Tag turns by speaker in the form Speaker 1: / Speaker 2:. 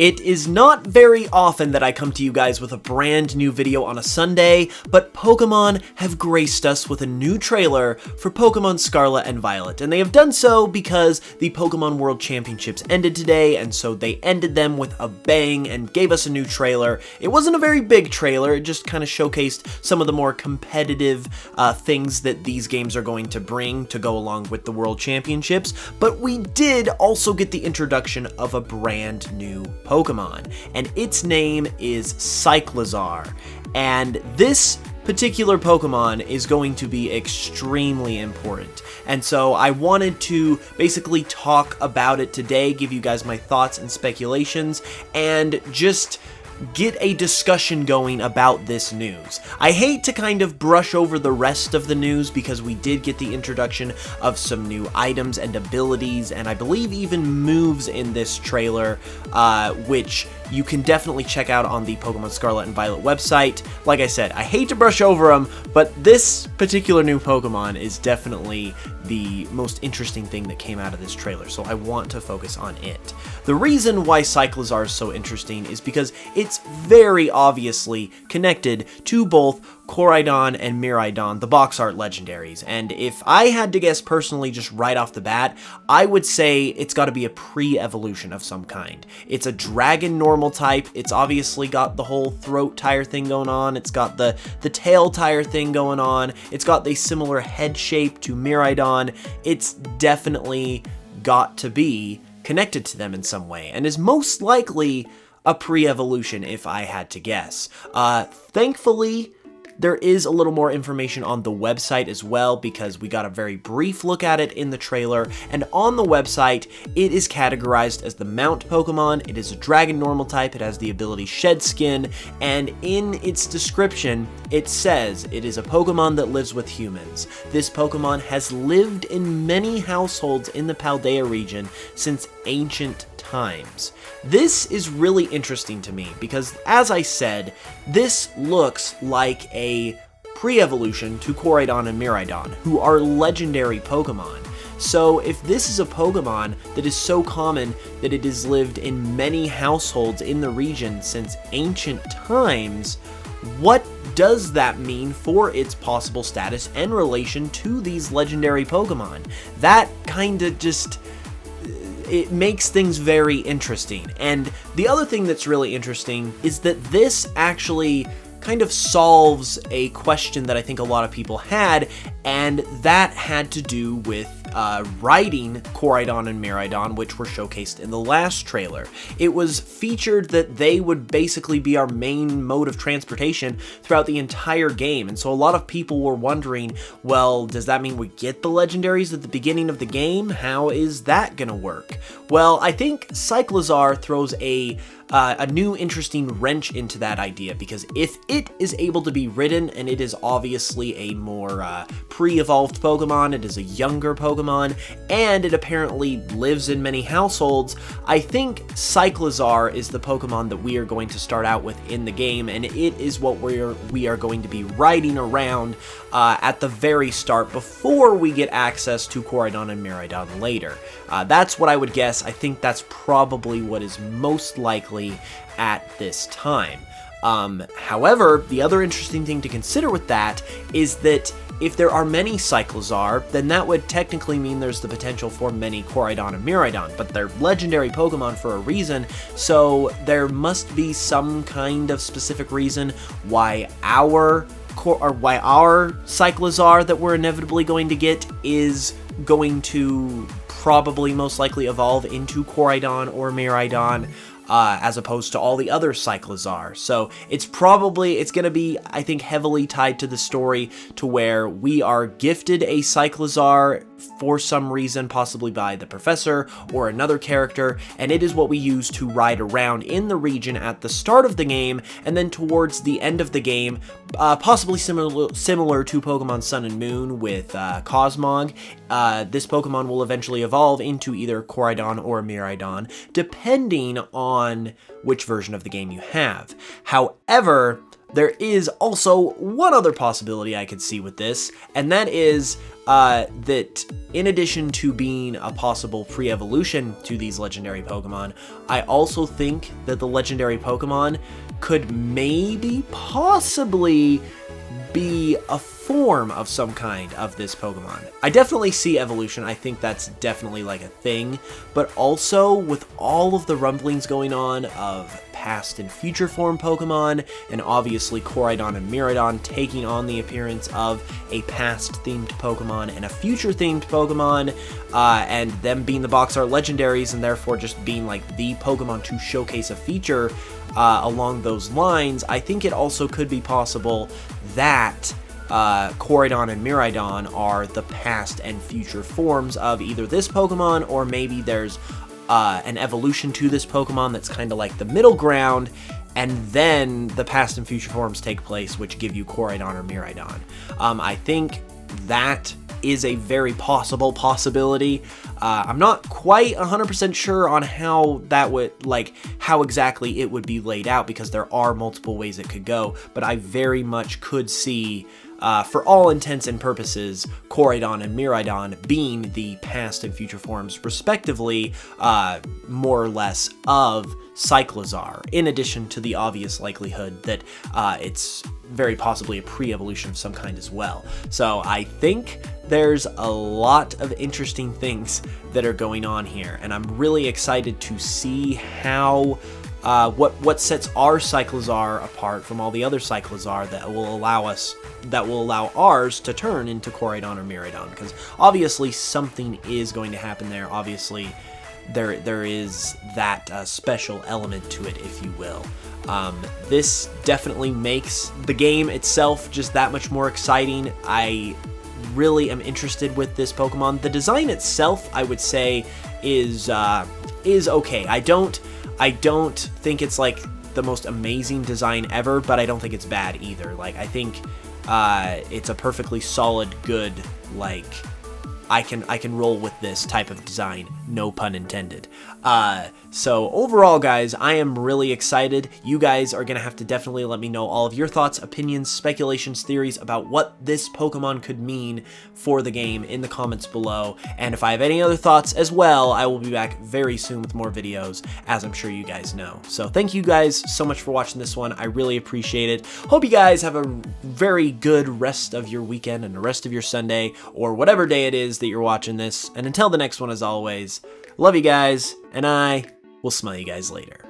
Speaker 1: It is not very often that I come to you guys with a brand new video on a Sunday, but Pokemon have graced us with a new trailer for Pokemon Scarlet and Violet, and they have done so because the Pokemon World Championships ended today, and so they ended them with a bang and gave us a new trailer. It wasn't a very big trailer, it just kind of showcased some of the more competitive things that these games are going to bring to go along with the World Championships, but we did also get the introduction of a brand new Pokemon, and its name is Cyclizar, and this particular Pokemon is going to be extremely important, and so I wanted to basically talk about it today, give you guys my thoughts and speculations, and just get a discussion going about this news. I hate to kind of brush over the rest of the news because we did get the introduction of some new items and abilities, and I believe even moves in this trailer, which you can definitely check out on the Pokemon Scarlet and Violet website. Like I said, I hate to brush over them, but this particular new Pokemon is definitely the most interesting thing that came out of this trailer, so I want to focus on it. The reason why Cyclizar is so interesting is because it's very obviously connected to both Koraidon and Miraidon, the box art legendaries, and if I had to guess personally just right off the bat, I would say it's got to be a pre-evolution of some kind. It's a dragon normal type, it's obviously got the whole throat tire thing going on, it's got the tail tire thing going on, it's got the similar head shape to Miraidon, it's definitely got to be connected to them in some way, and is most likely a pre-evolution if I had to guess. Thankfully, there is a little more information on the website as well because we got a very brief look at it in the trailer, and on the website it is categorized as the Mount Pokemon, it is a dragon normal type, it has the ability Shed Skin, and in its description it says it is a Pokemon that lives with humans. This Pokemon has lived in many households in the Paldea region since ancient times. This is really interesting to me because, as I said, this looks like a pre-evolution to Koraidon and Miraidon, who are legendary Pokemon. So if this is a Pokemon that is so common that it has lived in many households in the region since ancient times, what does that mean for its possible status and relation to these legendary Pokemon? That kind of just... it makes things very interesting. And the other thing that's really interesting is that this actually kind of solves a question that I think a lot of people had, and that had to do with riding Koraidon and Miraidon, which were showcased in the last trailer. It was featured that they would basically be our main mode of transportation throughout the entire game, and so a lot of people were wondering, well, does that mean we get the legendaries at the beginning of the game? How is that gonna work? Well, I think Cyclizar throws a new interesting wrench into that idea, because if it is able to be ridden, and it is obviously a more pre-evolved Pokemon, it is a younger Pokemon, and it apparently lives in many households, I think Cyclizar is the Pokemon that we are going to start out with in the game, and it is what we are going to be riding around at the very start before we get access to Koraidon and Miraidon later. That's what I would guess. I think that's probably what is most likely at this time. However, the other interesting thing to consider with that is that if there are many Cyclizar, then that would technically mean there's the potential for many Koraidon and Miraidon, but they're legendary Pokemon for a reason, so there must be some kind of specific reason why our Cyclizar that we're inevitably going to get is going to probably most likely evolve into Koraidon or Miraidon, as opposed to all the other Cyclizar. So it's going to be, I think, heavily tied to the story to where we are gifted a Cyclizar for some reason, possibly by the professor or another character, and it is what we use to ride around in the region at the start of the game, and then towards the end of the game, possibly similar to Pokemon Sun and Moon with Cosmog, this Pokemon will eventually evolve into either Koraidon or Miraidon, depending on which version of the game you have. However, there is also one other possibility I could see with this, and that is that in addition to being a possible pre-evolution to these legendary Pokemon, I also think that the legendary Pokemon could maybe, possibly, be a form of some kind of this Pokemon. I definitely see evolution. I think that's definitely like a thing, but also with all of the rumblings going on of past and future form Pokemon, and obviously Koraidon and Miraidon taking on the appearance of a past-themed Pokemon and a future-themed Pokemon, and them being the box art legendaries and therefore just being like the Pokemon to showcase a feature along those lines, I think it also could be possible that Koraidon and Miraidon are the past and future forms of either this Pokemon, or maybe there's an evolution to this Pokemon that's kind of like the middle ground, and then the past and future forms take place, which give you Koraidon or Miraidon. I think that is a very possible possibility. I'm not quite 100% sure on how that would, how exactly it would be laid out, because there are multiple ways it could go, but I very much could see, for all intents and purposes, Koraidon and Miraidon being the past and future forms, respectively, more or less, of Cyclizar, in addition to the obvious likelihood that it's very possibly a pre-evolution of some kind as well. So I think there's a lot of interesting things that are going on here, and I'm really excited to see how what sets our Cyclizar apart from all the other Cyclizar that will allow ours to turn into Koraidon or Miraidon, because obviously something is going to happen there. Obviously there is that special element to it, if you will. This definitely makes the game itself just that much more exciting. I really am interested with this Pokemon. The design itself, I would say, is okay. I don't think it's like the most amazing design ever, but I don't think it's bad either. Like, I think it's a perfectly solid, good, like, I can roll with this type of design, no pun intended. So overall, guys, I am really excited. You guys are going to have to definitely let me know all of your thoughts, opinions, speculations, theories about what this Pokemon could mean for the game in the comments below. And if I have any other thoughts as well, I will be back very soon with more videos, as I'm sure you guys know. So thank you guys so much for watching this one. I really appreciate it. Hope you guys have a very good rest of your weekend and the rest of your Sunday, or whatever day it is that you're watching this. And until the next one, as always, love you guys, and I will smell you guys later.